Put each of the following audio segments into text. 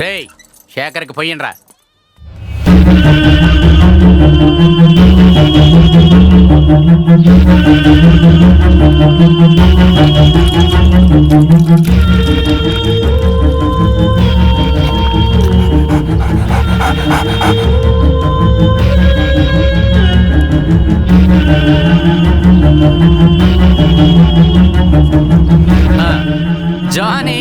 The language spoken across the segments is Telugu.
రేయ్ శేఖర్కి పోయిండ్రా. జానీ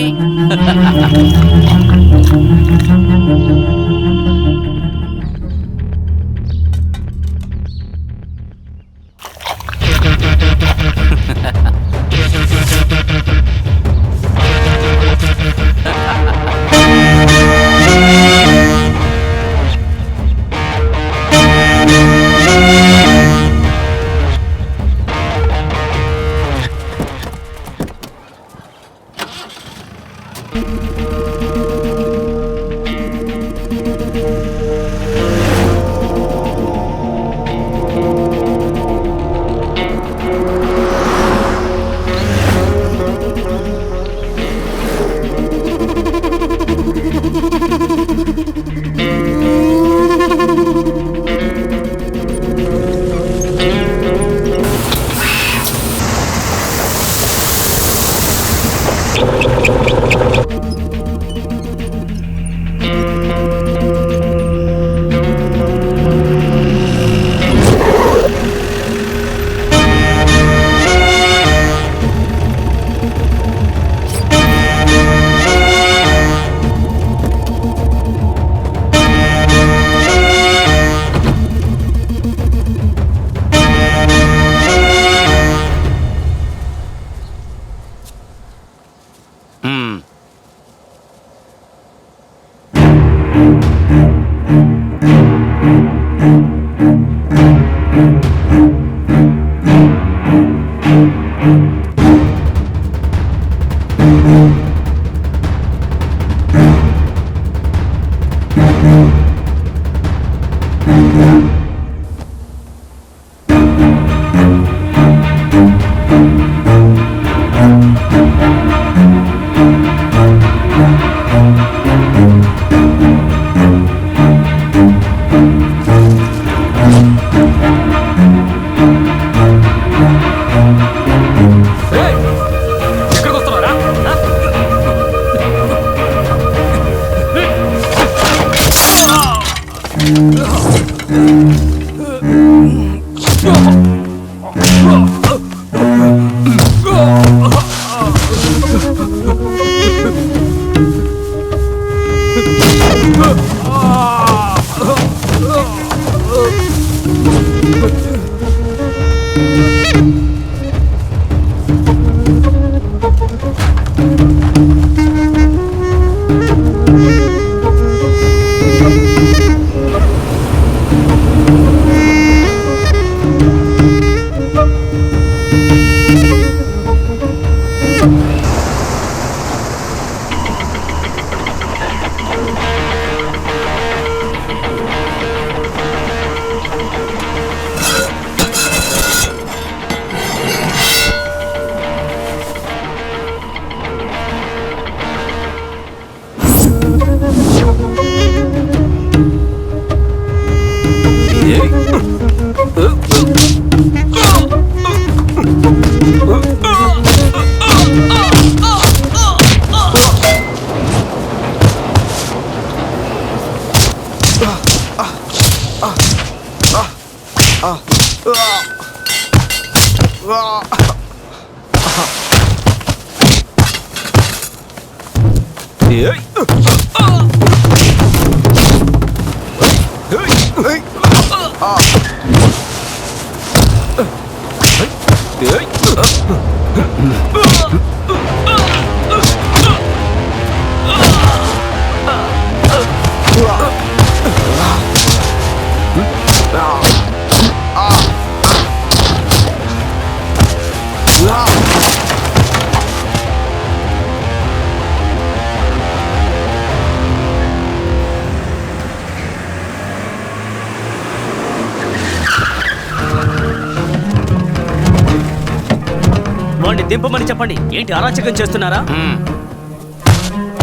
దింపమని చెప్పండి. ఏంటి అరాచకం చేస్తున్నారా?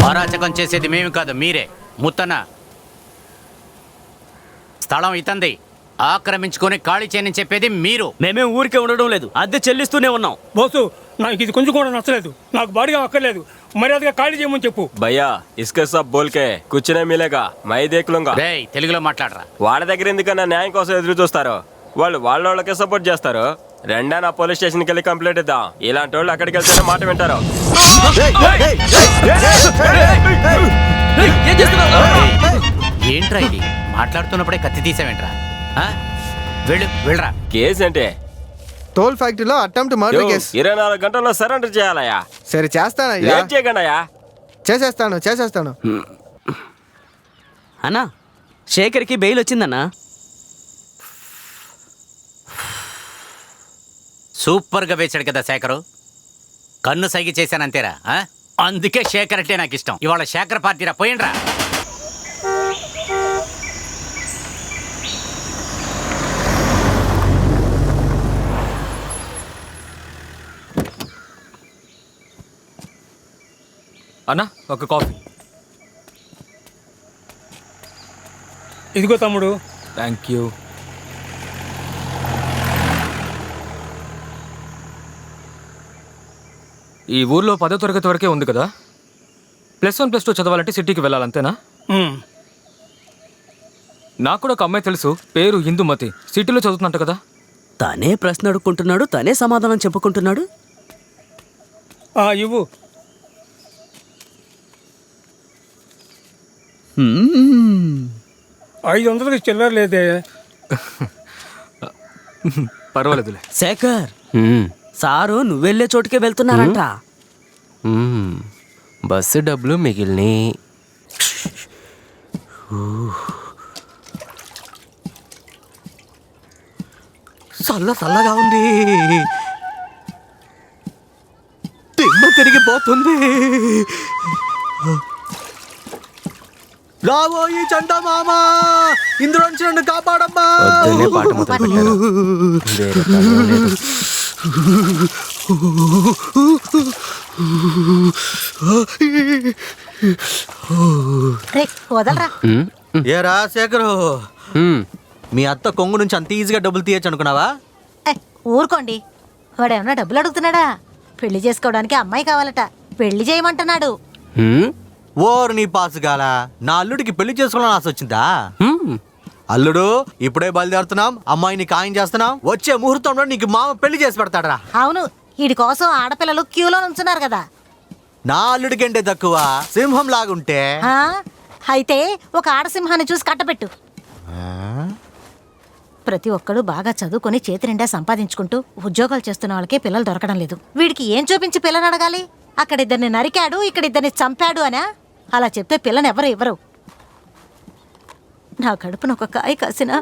అరాచకం చేసేది మేము కాదు, మీరే. ముత్తన్న స్థలం ఇతంది, ఆక్రమించుకొని ఖాళీ చేయని చెప్పేది మీరు. మేమేం ఊరికే ఉండడం లేదు, అద్దె చెల్లిస్తూనే ఉన్నాం. బోసు, నాకు ఇది కొంచెం కూడా నచ్చలేదు. నాకు బాడిగా అక్కర్లేదు, మర్యాదగా ఖాళీ చేయమని చెప్పు. భయ్యా ఇసుక సబ్ బోల్కే కూర్చునే మిలేగా మై దేకులుగా. రేయ్ తెలుగులో మాట్లాడరా. వాళ్ళ దగ్గర ఎందుకన్నా న్యాయం కోసం ఎదురు చూస్తారు? వాళ్ళు వాళ్ళకే సపోర్ట్ చేస్తారు. రెండా నా పోలీస్ స్టేషన్కి వెళ్ళి కంప్లైంట్ ఇద్దాం. ఇలాంటి వాళ్ళు అక్కడికి వెళ్తేనే మాట వింటారు. ఏంట్రా ఇది? మాట్లాడుతున్నప్పుడే కత్తి తీసావేంట్రా? ఆ? వెళ్ళరా. కేసు అంటే టోల్ ఫ్యాక్టరీలో అటెంప్ట్ మర్డర్ కేసు. 24 గంటల్లో సరెండర్ చేయాలయ్యా. సరే చేస్తానయ్యా, ఏం చేయకండియా. చేసేస్తాను. అన్నా, శేఖర్కి బెయిల్ వచ్చిందన్నా. సూపర్గా వేశాడు కదా శేఖరు. కన్ను సైగ చేశానంతేరా. అందుకే శేఖర్ అంటే నాకు ఇష్టం. ఇవాళ శేఖర్ పార్టీరా, పోయిండ్రా. అన్నా ఒక కాఫీ. ఇదిగో తమ్ముడు. Thank you. ఈ ఊర్లో 10వ తరగతి వరకే ఉంది కదా? +1 +2 చదవాలంటే సిటీకి వెళ్ళాలంతేనా? నాకు కూడా ఒక అమ్మాయి తెలుసు, పేరు ఇందుమతి. సిటీలో చదువుతున్నట్టు కదా? తనే ప్రశ్న అడుక్కుంటున్నాడు, తనే సమాధానం చెప్పుకుంటున్నాడు. ఇవ్వు. హ్మ్. 500కి చిల్లర లేదే. పర్వాలేదులే. శేఖర్, సారు నువ్వెళ్ళే చోటుకే వెళ్తున్నారంట. బస్సు డబ్బులు మిగిలినాయి. చల్లగా ఉంది, తిమ్మ తిరిగిపోతుంది. రాబోయి చందమామ, ఇందులోంచి నన్ను కాపాడమ్మా. పొద్దున్నే పాట మొదలు పెట్టారు. వేరే పని లేదు. వదలరా. ఏరా శేఖరు, మీ అత్త కొంగు నుంచి అంత ఈజీగా డబ్బులు తీయచ్చు అనుకున్నావా? ఊరుకోండి, వాడేమన్నా డబ్బులు అడుగుతున్నాడా? పెళ్లి చేసుకోవడానికి అమ్మాయి కావాలట, పెళ్లి చేయమంటున్నాడు. ఓరు నీ పాసుగాల, నా అల్లుడికి పెళ్లి చేసుకోవాలని ఆశ వచ్చిందా? అల్లుడు, ఇప్పుడే బయలుదేరుతున్నాం, అమ్మాయిని ఖాయం చేస్తున్నాం. వచ్చే ముహూర్తంలో నీకు మామ పెళ్లి చేసి పెడతాడరా. అవును, వీడి కోసం ఆడపిల్లలు క్యూలో నుంచున్నారు కదా. నా అల్లుడికంటే తక్కువ సింహం లాగుంటే ఆ, అయితే ఒక ఆడసింహాన్ని చూసి కట్టబెట్టు. ప్రతి ఒక్కడు బాగా చదువుకొని చేతి నిండా సంపాదించుకుంటూ ఉద్యోగాలు చేస్తున్న వాళ్ళకే పిల్లలు దొరకడం లేదు. వీడికి ఏం చూపించి పిల్లని అడగాలి? అక్కడ ఇద్దరిని నరికాడు, ఇక్కడ ఇద్దరిని చంపాడు అనా? అలా చెప్తే పిల్లని ఎవరు ఇవ్వరు. నా కడుపున ఒక కాయ కాసినా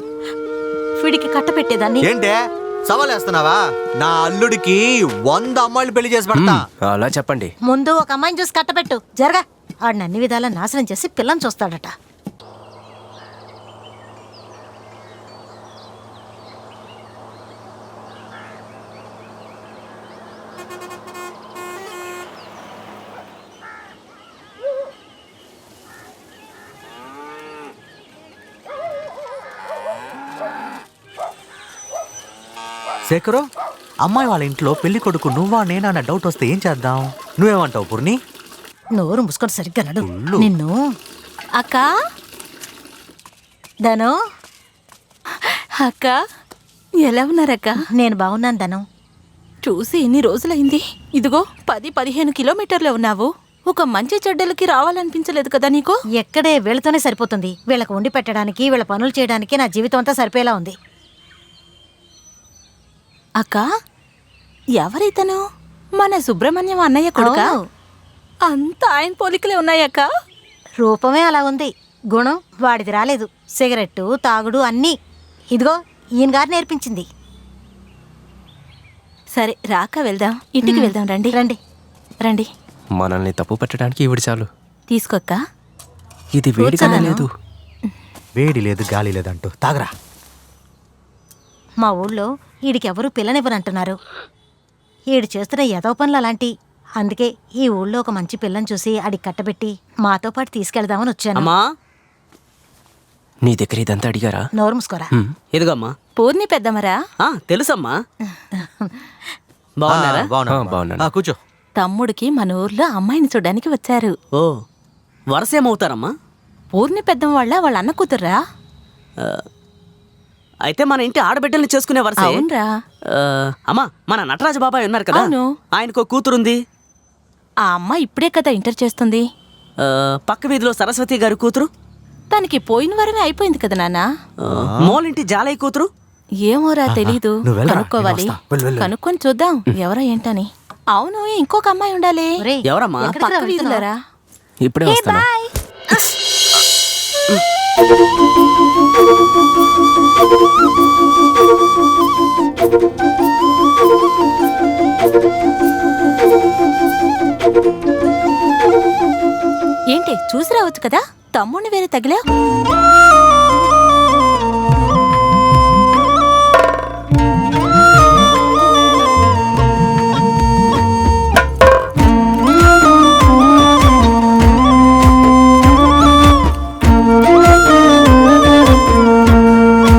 వీడికి కట్టపెట్టేదాన్ని. ఏంటే సవాలేస్తున్నావా? నా అల్లుడికి 100 అమ్మాయిలు పెళ్లి చేసి పెడతా. అలా చెప్పండి. ముందు ఒక అమ్మాయిని చూసి కట్టపెట్టు. జరగా, వాడిని అన్ని విధాలా నాశనం చేసి పిల్లని చూస్తాడట. శేఖరు, అమ్మాయి వాళ్ళ ఇంట్లో పెళ్లి కొడుకు నువ్వా నేనా అన్న డౌట్ వస్తే ఏం చేద్దాం? నువ్వేమంటావు పూర్ణి? నోరు మూసుకొని సరిగ్గా నడు. నిన్ను అక్క ధను. అక్క, ఎలా ఉన్నారక్క? నేను బాగున్నాను ధను. చూసి ఎన్ని రోజులైంది. ఇదిగో 10-15 కిలోమీటర్లే ఉన్నావు. ఒక మంచి చెడ్డలకి రావాలనిపించలేదు కదా నీకు? ఎక్కడే, వీళ్ళతోనే సరిపోతుంది. వీళ్ళకి వండి పెట్టడానికి, వీళ్ళ పనులు చేయడానికి నా జీవితం అంతా సరిపోయేలా ఉంది. అక్క, ఎవరైతను? మన సుబ్రహ్మణ్యం అన్నయ్య కొడుకా? అవును. అంత ఆయన పోలికలే ఉన్నాయక్క. రూపమే అలా ఉంది, గుణం వాడిది రాలేదు. సిగరెట్టు, తాగుడు అన్నీ ఇదిగో ఈయన గారు నేర్పించింది. సరే రాక వెళ్దాం, ఇంటికి వెళ్దాం. రండి రండి రండి. మనల్ని తప్పు పెట్టడానికి ఇవిడి చాలు. తీసుకోక్క. ఇది వేడిగానే లేదు. వేడి లేదు, గాలి లేదంటూ తాగరా. మా ఊళ్ళో ఈడికెవరూ పిల్లనివ్వరంటున్నారు. ఈడు చేస్తున్న ఎదవ పనులు అలాంటి. అందుకే ఈ ఊళ్ళో ఒక మంచి పిల్లని చూసి ఆడికి కట్టబెట్టి మాతో పాటు తీసుకెళ్దామని వచ్చాను. అమ్మా, నీ దగ్గర ఇదంతా అడిగారా? నోరు మూసుకోరా. ఇదిగమ్మా. పూర్ణి పెద్దమరా? తెలుసమ్మా. బాగున్నారా? బాగున్నాను. కూర్చో. తమ్ముడికి మన ఊర్లో అమ్మాయిని చూడడానికి వచ్చారు. ఓ, వరసేమవుతారమ్మా? పూర్ణి పెద్దమ్మ వాళ్ళ అన్న కూతుర్రా. అయితే మన ఇంటి ఆడబిడ్డల్ని చేసుకునే వరసే. అవునరా. అమ్మా, మన నటరాజ బాబాయ్ ఉన్నారు కదా, అవును. ఆయనకో కూతురుంది. ఆ అమ్మ ఇప్పుడే కదా ఇంటర్ చేస్తుంది. పక్క వీధిలో సరస్వతి గారి కూతురు. తనకి పోయిన వారమే అయిపోయింది కదా నాన్న. మోలింటి జాలయ్య కూతురు. ఏమోరా తెలీదు, నువ్వు వెళ్ళరా, కనుక్కోవాలి. నేను వస్తా. వెళ్ళు, వెళ్ళు. కనుక్కొని చూద్దాం ఎవరో ఏంటని. అవును, ఇంకొక అమ్మాయి ఉండాలి. ఒరేయ్, ఎవరమ్మా? ఎక్కడికి రా పక్క వెళ్తున్నావ్? వీధిలోరా. ఇప్పుడే ఏ వస్తాను. బాయ్. ఏంటి చూసి రావచ్చు కదా, తమ్ముడిని వేరే తగిలా.